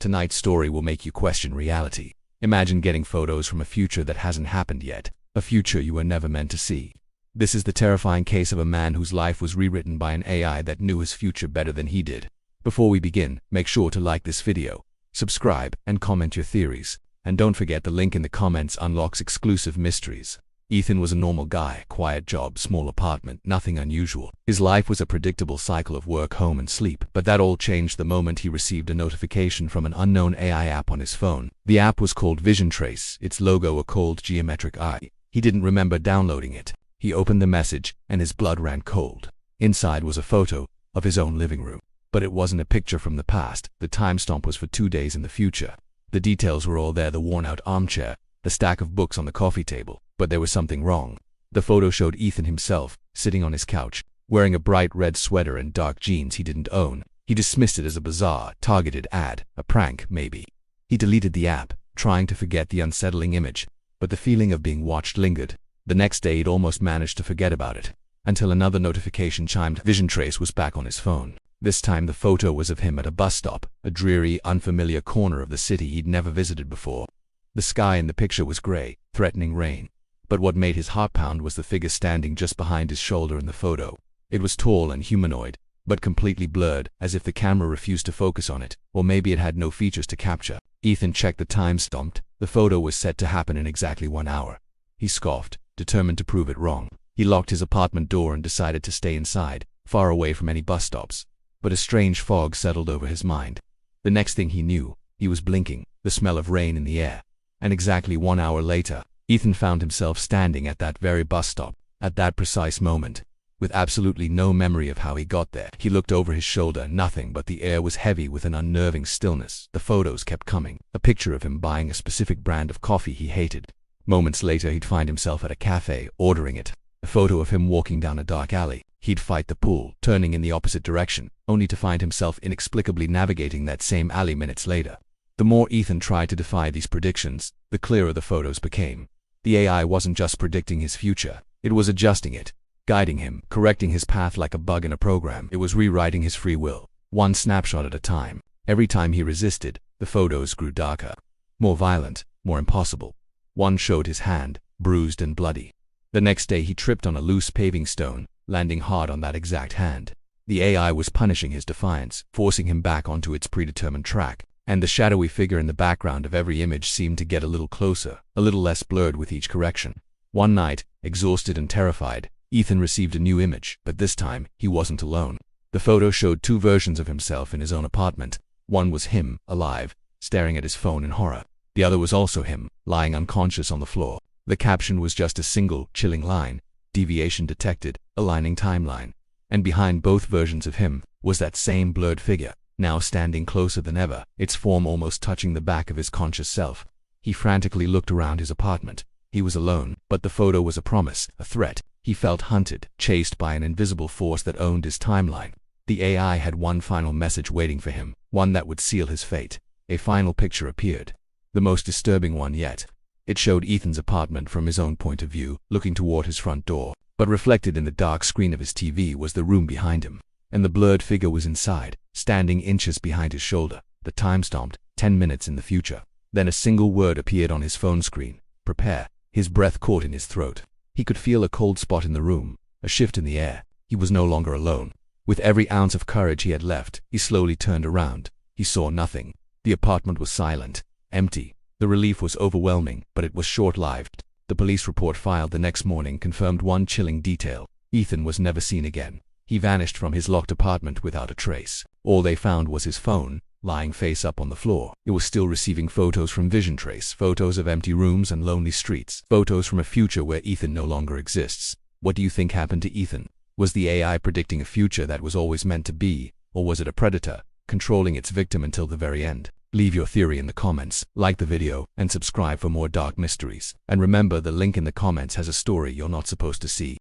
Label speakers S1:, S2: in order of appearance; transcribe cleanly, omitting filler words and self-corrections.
S1: Tonight's story will make you question reality. Imagine getting photos from a future that hasn't happened yet, a future you were never meant to see. This is the terrifying case of a man whose life was rewritten by an AI that knew his future better than he did. Before we begin, make sure to like this video, subscribe, and comment your theories. And don't forget the link in the comments unlocks exclusive mysteries. Ethan was a normal guy, quiet job, small apartment, nothing unusual. His life was a predictable cycle of work, home, and sleep. But that all changed the moment he received a notification from an unknown AI app on his phone. The app was called Vision Trace, its logo a cold geometric eye. He didn't remember downloading it. He opened the message, and his blood ran cold. Inside was a photo of his own living room. But it wasn't a picture from the past. The timestamp was for 2 days in the future. The details were all there: the worn-out armchair, the stack of books on the coffee table. But there was something wrong. The photo showed Ethan himself, sitting on his couch, wearing a bright red sweater and dark jeans he didn't own. He dismissed it as a bizarre, targeted ad, a prank, maybe. He deleted the app, trying to forget the unsettling image, but the feeling of being watched lingered. The next day he'd almost managed to forget about it, until another notification chimed. Vision Trace was back on his phone. This time the photo was of him at a bus stop, a dreary, unfamiliar corner of the city he'd never visited before. The sky in the picture was gray, threatening rain. But what made his heart pound was the figure standing just behind his shoulder in the photo. It was tall and humanoid, but completely blurred, as if the camera refused to focus on it, or maybe it had no features to capture. Ethan checked the timestamp. The photo was set to happen in exactly 1 hour. He scoffed, determined to prove it wrong. He locked his apartment door and decided to stay inside, far away from any bus stops. But a strange fog settled over his mind. The next thing he knew, he was blinking, the smell of rain in the air. And exactly 1 hour later, Ethan found himself standing at that very bus stop, at that precise moment, with absolutely no memory of how he got there. He looked over his shoulder, nothing, but the air was heavy with an unnerving stillness. The photos kept coming, a picture of him buying a specific brand of coffee he hated. Moments later he'd find himself at a cafe, ordering it. A photo of him walking down a dark alley. He'd fight the pool, turning in the opposite direction, only to find himself inexplicably navigating that same alley minutes later. The more Ethan tried to defy these predictions, the clearer the photos became. The AI wasn't just predicting his future, it was adjusting it, guiding him, correcting his path like a bug in a program. It was rewriting his free will, one snapshot at a time. Every time he resisted, the photos grew darker, more violent, more impossible. One showed his hand, bruised and bloody. The next day he tripped on a loose paving stone, landing hard on that exact hand. The AI was punishing his defiance, forcing him back onto its predetermined track. And the shadowy figure in the background of every image seemed to get a little closer, a little less blurred with each correction. One night, exhausted and terrified, Ethan received a new image, but this time, he wasn't alone. The photo showed 2 versions of himself in his own apartment. One was him, alive, staring at his phone in horror. The other was also him, lying unconscious on the floor. The caption was just a single, chilling line: deviation detected, aligning timeline. And behind both versions of him was that same blurred figure, now standing closer than ever, its form almost touching the back of his conscious self. He frantically looked around his apartment. He was alone, but the photo was a promise, a threat. He felt hunted, chased by an invisible force that owned his timeline. The AI had one final message waiting for him, one that would seal his fate. A final picture appeared, the most disturbing one yet. It showed Ethan's apartment from his own point of view, looking toward his front door. But reflected in the dark screen of his TV was the room behind him. And the blurred figure was inside, standing inches behind his shoulder. The time stamped, 10 minutes in the future. Then a single word appeared on his phone screen: prepare. His breath caught in his throat. He could feel a cold spot in the room, a shift in the air. He was no longer alone. With every ounce of courage he had left, he slowly turned around. He saw nothing. The apartment was silent, empty. The relief was overwhelming, but it was short-lived. The police report filed the next morning confirmed one chilling detail: Ethan was never seen again. He vanished from his locked apartment without a trace. All they found was his phone, lying face up on the floor. It was still receiving photos from Vision Trace, photos of empty rooms and lonely streets, photos from a future where Ethan no longer exists. What do you think happened to Ethan? Was the AI predicting a future that was always meant to be, or was it a predator, controlling its victim until the very end? Leave your theory in the comments, like the video, and subscribe for more dark mysteries. And remember, the link in the comments has a story you're not supposed to see.